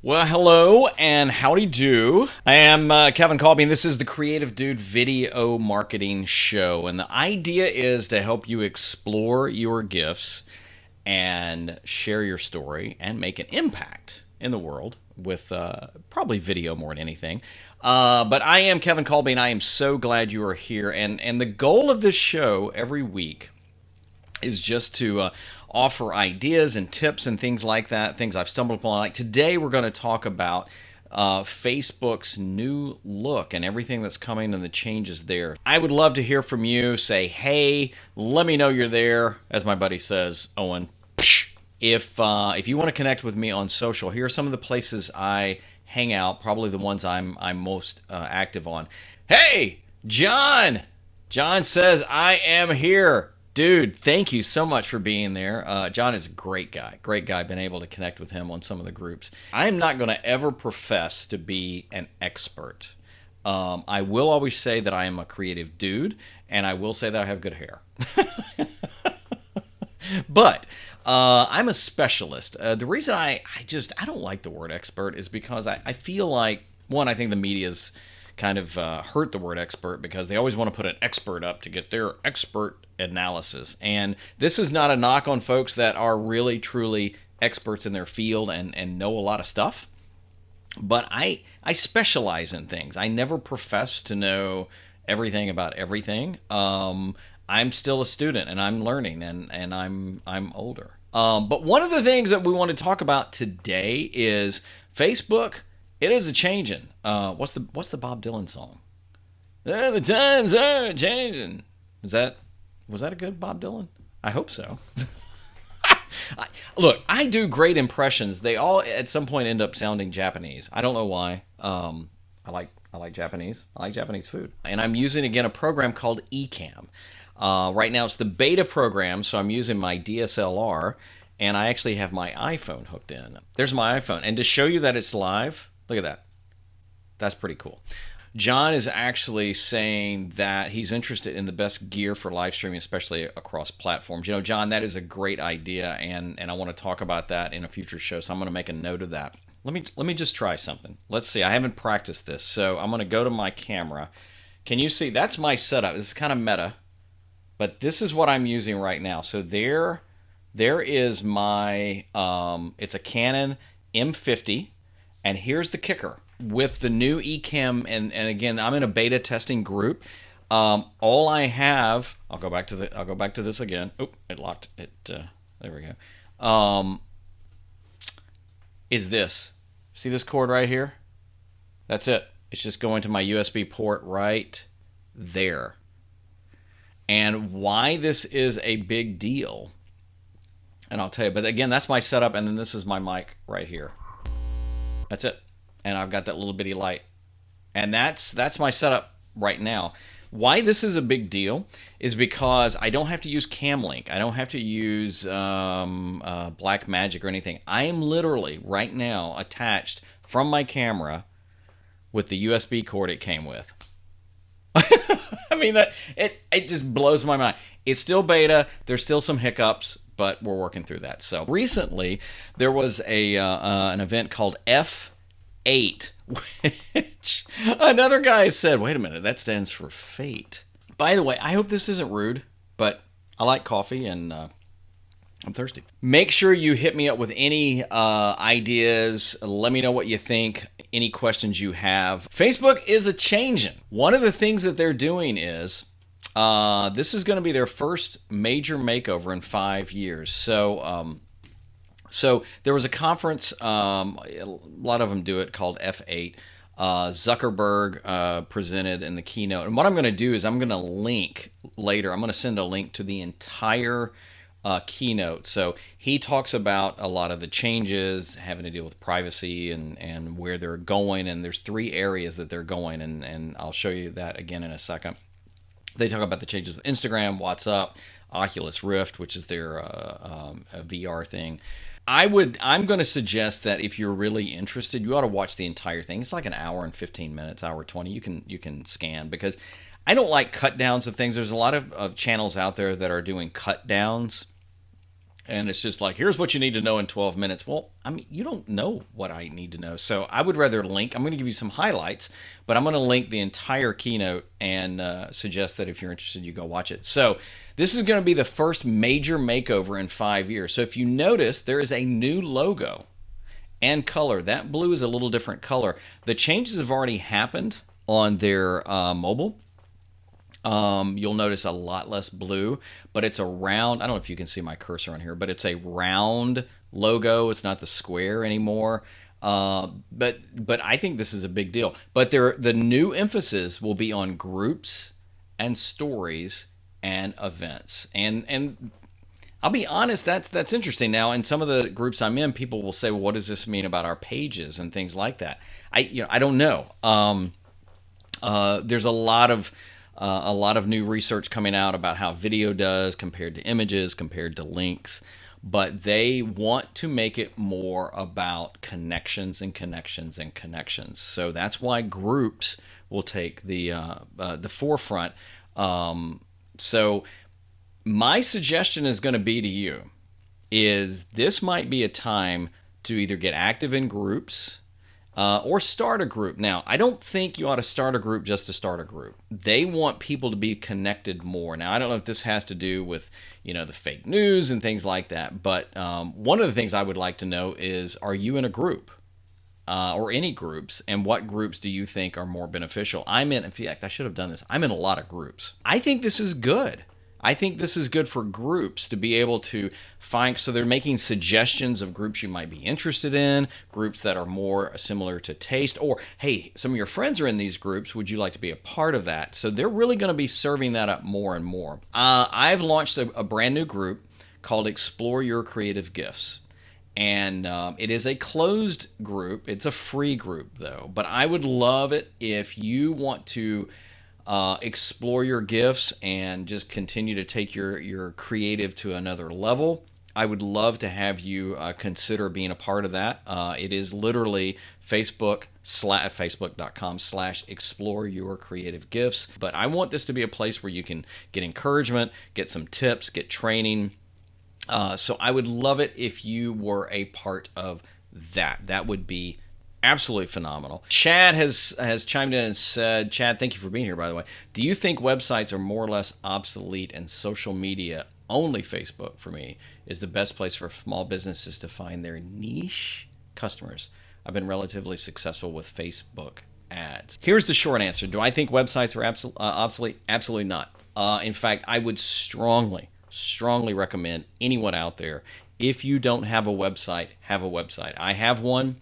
Well, hello and howdy do. I am Kevin Kolbe, and this is the Creative Dude Video Marketing Show. And the idea is to help you explore your gifts and share your story and make an impact in the world with probably video more than anything. But I am Kevin Kolbe, and I am so glad you are here. And the goal of this show every week is just to offer ideas and tips and things like that, things I've stumbled upon. Like today, we're going to talk about Facebook's new look and everything that's coming and the changes there. I would love to hear from you. Say, hey, let me know you're there, as my buddy says, Owen. If you want to connect with me on social, here are some of the places I hang out. Probably the ones I'm most active on. Hey, John. John says I am here. Dude, thank you so much for being there. John is a great guy. Great guy. Been able to connect with him on some of the groups. I am not going to ever profess to be an expert. I will always say that I am a creative dude, and I will say that I have good hair. But I'm a specialist. The reason I don't like the word expert is because I feel like, one, I think the media's kind of hurt the word expert because they always want to put an expert up to get their expert analysis. And this is not a knock on folks that are really, truly experts in their field and know a lot of stuff. But I specialize in things. I never profess to know everything about everything. I'm still a student and I'm learning and I'm older. But one of the things that we want to talk about today is Facebook. It is a changing. What's the Bob Dylan song? The times are changing. Was that a good Bob Dylan? I hope so. Look, I do great impressions. They all at some point end up sounding Japanese. I don't know why. I like Japanese. I like Japanese food, and I'm using again a program called Ecamm. Right now it's the beta program, so I'm using my DSLR, and I actually have my iPhone hooked in. There's my iPhone, and to show you that it's live, look at that. That's pretty cool. John is actually saying that he's interested in the best gear for live streaming, especially across platforms. You know, John, that is a great idea, and I want to talk about that in a future show, so I'm going to make a note of that. Let me just try something. Let's see. I haven't practiced this, so I'm going to go to my camera. Can you see? That's my setup. This is kind of meta, but this is what I'm using right now. So there is my, it's a Canon M50, and here's the kicker. With the new Ecamm, and again, I'm in a beta testing group. All I have, I'll go back to this again. Oh, it locked it. There we go. Is this? See this cord right here? That's it. It's just going to my USB port right there. And why this is a big deal, and I'll tell you. But again, that's my setup, and then this is my mic right here. That's it. And I've got that little bitty light. And that's my setup right now. Why this is a big deal is because I don't have to use Camlink. I don't have to use Black Magic or anything. I am literally right now attached from my camera with the USB cord it came with. I mean, it just blows my mind. It's still beta. There's still some hiccups, but we're working through that. So recently, there was an event called F8, which another guy said, wait a minute, that stands for fate. By the way, I hope this isn't rude, but I like coffee and I'm thirsty. Make sure you hit me up with any ideas. Let me know what you think, any questions you have. Facebook is a changing. One of the things that they're doing is this is going to be their first major makeover in 5 years. So there was a conference, a lot of them do it, called F8. Zuckerberg presented in the keynote. And what I'm going to do is I'm going to link later. I'm going to send a link to the entire keynote. So he talks about a lot of the changes having to deal with privacy and where they're going. And there's 3 areas that they're going. And I'll show you that again in a second. They talk about the changes with Instagram, WhatsApp, Oculus Rift, which is their VR thing. I'm going to suggest that if you're really interested, you ought to watch the entire thing. It's like an hour and 15 minutes, hour 20. You can scan, because I don't like cut downs of things. There's a lot of channels out there that are doing cut downs And it's just like, here's what you need to know in 12 minutes. Well, I mean, you don't know what I need to know. So I would rather link. I'm going to give you some highlights, but I'm going to link the entire keynote and suggest that if you're interested, you go watch it. So this is going to be the first major makeover in 5 years. So if you notice, there is a new logo and color. That blue is a little different color. The changes have already happened on their mobile. You'll notice a lot less blue, but it's a round. I don't know if you can see my cursor on here, but it's a round logo. It's not the square anymore. But I think this is a big deal. But the new emphasis will be on groups and stories and events. And I'll be honest, that's interesting. Now, in some of the groups I'm in, people will say, "Well, what does this mean about our pages and things like that?" I don't know. There's a lot of new research coming out about how video does compared to images, compared to links, but they want to make it more about connections and connections and connections. So that's why groups will take the forefront. So my suggestion is going to be to you is this might be a time to either get active in groups or start a group. Now, I don't think you ought to start a group just to start a group. They want people to be connected more. Now, I don't know if this has to do with, the fake news and things like that, but one of the things I would like to know is, are you in a group or any groups, and what groups do you think are more beneficial? In fact, I should have done this. I'm in a lot of groups. I think this is good. I think this is good for groups to be able to find, so they're making suggestions of groups you might be interested in, groups that are more similar to taste, or, hey, some of your friends are in these groups, would you like to be a part of that? So they're really going to be serving that up more and more. I've launched a brand new group called Explore Your Creative Gifts. And it is a closed group. It's a free group, though. But I would love it if you want to explore your gifts and just continue to take your creative to another level. I would love to have you consider being a part of that. It is literally facebook.com/explore your creative gifts. But I want this to be a place where you can get encouragement, get some tips, get training. So I would love it if you were a part of that. That would be absolutely phenomenal. Chad has chimed in and said, Chad, thank you for being here, by the way. Do you think websites are more or less obsolete and social media, only Facebook for me, is the best place for small businesses to find their niche customers? I've been relatively successful with Facebook ads. Here's the short answer. Do I think websites are obsolete? Absolutely not. In fact, I would strongly recommend anyone out there, if you don't have a website, have a website. I have one.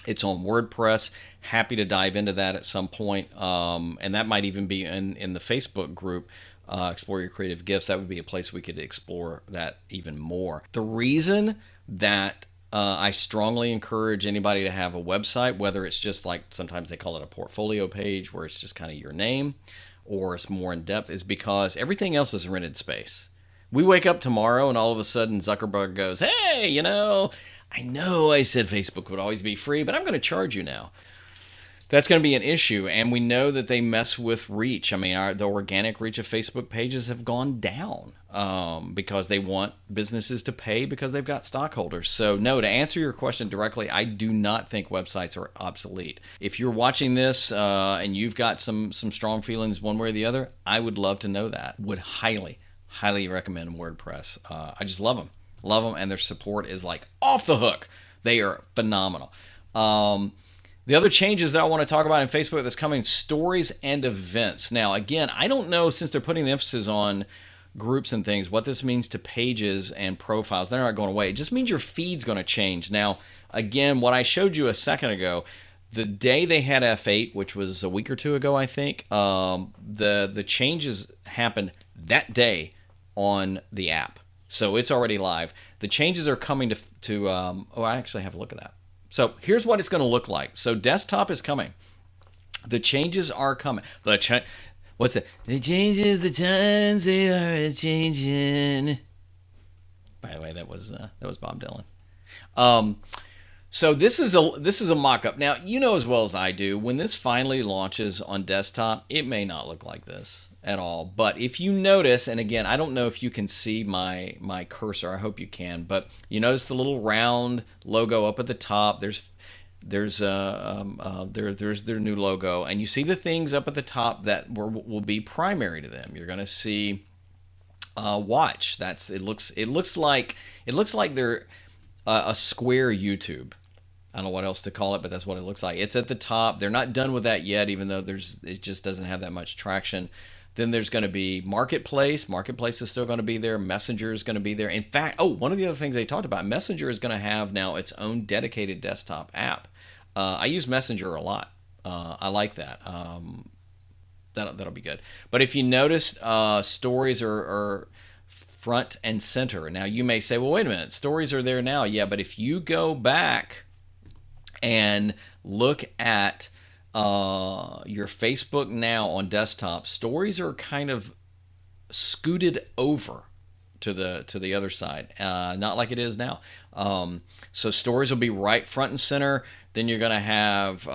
It's on WordPress. Happy to dive into that at some point. And that might even be in the Facebook group, Explore Your Creative Gifts. That would be a place we could explore that even more. The reason that I strongly encourage anybody to have a website, whether it's just like sometimes they call it a portfolio page where it's just kind of your name, or it's more in depth, is because everything else is rented space. We wake up tomorrow and all of a sudden Zuckerberg goes, hey, I know I said Facebook would always be free, but I'm going to charge you now. That's going to be an issue, and we know that they mess with reach. I mean, the organic reach of Facebook pages have gone down because they want businesses to pay because they've got stockholders. So, no, to answer your question directly, I do not think websites are obsolete. If you're watching this and you've got some strong feelings one way or the other, I would love to know that. Would highly recommend WordPress. I just love them, and their support is like off the hook. They are phenomenal. The other changes that I want to talk about in Facebook that's coming, stories and events. Now, again, I don't know, since they're putting the emphasis on groups and things, what this means to pages and profiles. They're not going away. It just means your feed's going to change. Now, again, what I showed you a second ago, the day they had F8, which was a week or two ago, I think, the changes happened that day on the app. So it's already live. The changes are coming to I actually have a look at that. So here's what it's going to look like. So desktop is coming. The changes are coming. What's it? The changes, the times they are changing. By the way, that was Bob Dylan. So this is a mock-up. Now, you know as well as I do, when this finally launches on desktop, it may not look like this at all. But if you notice, and again, I don't know if you can see my cursor. I hope you can. But you notice the little round logo up at the top. There's their new logo, and you see the things up at the top that will be primary to them. You're going to see watch. It looks like they're a square YouTube. I don't know what else to call it, but that's what it looks like. It's at the top. They're not done with that yet, even though it just doesn't have that much traction. Then there's going to be Marketplace. Marketplace is still going to be there. Messenger is going to be there. In fact, one of the other things they talked about, Messenger is going to have now its own dedicated desktop app. I use Messenger a lot. I like that. That'll be good. But if you notice, stories are front and center. Now you may say, well, wait a minute, stories are there now. Yeah, but if you go back and look at your Facebook now on desktop, stories are kind of scooted over to the other side, not like it is now. So stories will be right front and center. Then you're going to have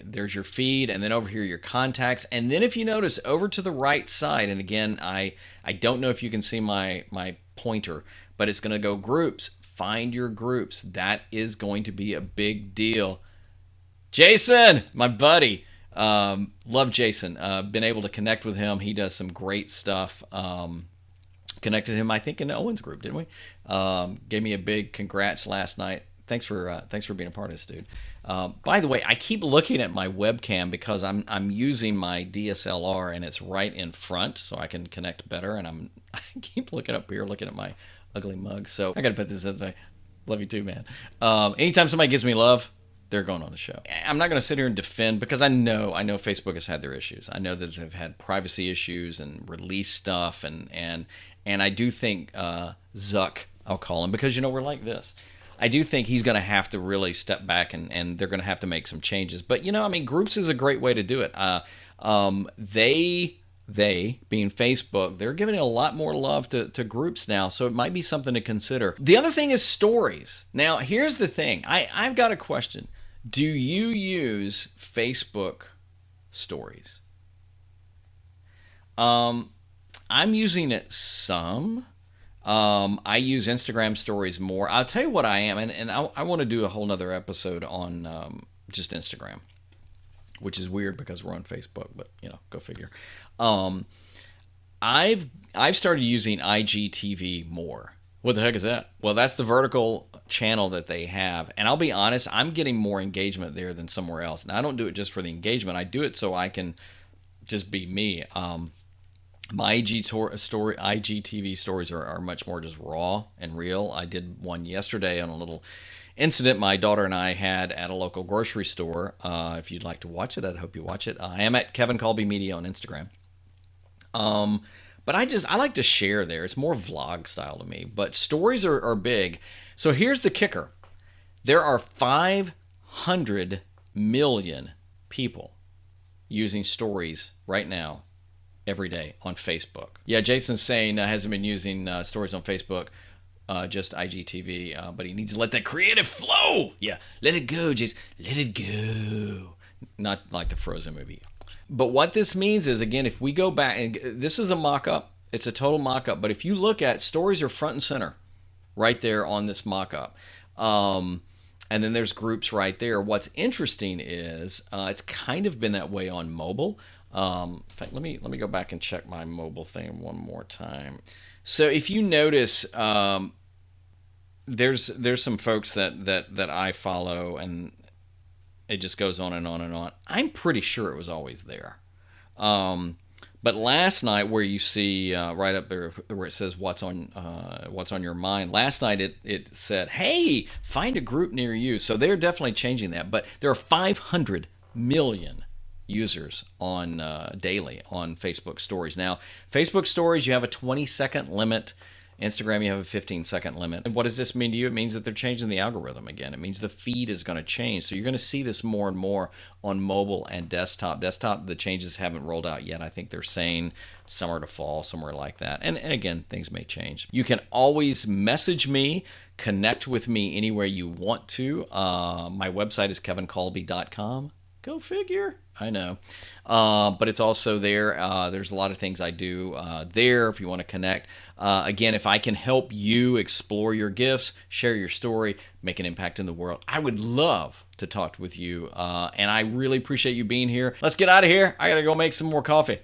there's your feed, and then over here your contacts, and then if you notice over to the right side, and again I don't know if you can see my pointer, but it's going to go groups. Find your groups. That is going to be a big deal. Jason, my buddy, love Jason. Been able to connect with him. He does some great stuff. Connected him, I think, in Owen's group, didn't we? Gave me a big congrats last night. Thanks for being a part of this, dude. By the way, I keep looking at my webcam because I'm using my DSLR and it's right in front, so I can connect better. And I keep looking up here, looking at my ugly mug. So I got to put this in. Love you too, man. Anytime somebody gives me love, they're going on the show. I'm not going to sit here and defend because I know Facebook has had their issues. I know that they've had privacy issues and release stuff, and I do think Zuck, I'll call him, because we're like this. I do think he's going to have to really step back and they're going to have to make some changes. But groups is a great way to do it. They being Facebook, they're giving a lot more love to groups now, so it might be something to consider. The other thing is stories. Now, here's the thing. I've got a question. Do you use Facebook stories? I'm using it some. I use Instagram stories more. I'll tell you what I am, and I want to do a whole nother episode on just Instagram, which is weird because we're on Facebook, but go figure. I've started using IGTV more. What the heck is that? Well, that's the vertical channel that they have, and I'll be honest, I'm getting more engagement there than somewhere else. And I don't do it just for the engagement. I do it so I can just be me. My IGTV stories are much more just raw and real. I did one yesterday on a little incident my daughter and I had at a local grocery store. If you'd like to watch it, I'd hope you watch it. I am at Kevin Kolbe Media on Instagram. But I like to share there. It's more vlog style to me. But stories are big. So here's the kicker. There are 500 million people using stories right now every day on Facebook. Yeah, Jason's saying hasn't been using stories on Facebook, just IGTV, but he needs to let that creative flow. Yeah, let it go, Jason. Let it go. Not like the Frozen movie. But what this means is, again, if we go back, and this is a mock-up. It's a total mock-up. But if you look at stories are front and center right there on this mock-up. And then there's groups right there. What's interesting is it's kind of been that way on mobile. In fact, let me go back and check my mobile thing one more time. So if you notice, there's some folks that I follow, and it just goes on and on and on. I'm pretty sure it was always there. But last night, where you see right up there where it says what's on your mind, last night it said, hey, find a group near you. So they're definitely changing that. But there are 500 million users on daily on Facebook stories. Now, Facebook stories, you have a 20-second limit. Instagram, you have a 15-second limit. And what does this mean to you? It means that they're changing the algorithm again. It means the feed is going to change. So you're going to see this more and more on mobile and desktop. Desktop, the changes haven't rolled out yet. I think they're saying summer to fall, somewhere like that. And again, things may change. You can always message me, connect with me anywhere you want to. My website is kevinkolbe.com. Go figure. I know. But it's also there. There's a lot of things I do there if you want to connect. Again, if I can help you explore your gifts, share your story, make an impact in the world, I would love to talk with you. And I really appreciate you being here. Let's get out of here. I got to go make some more coffee.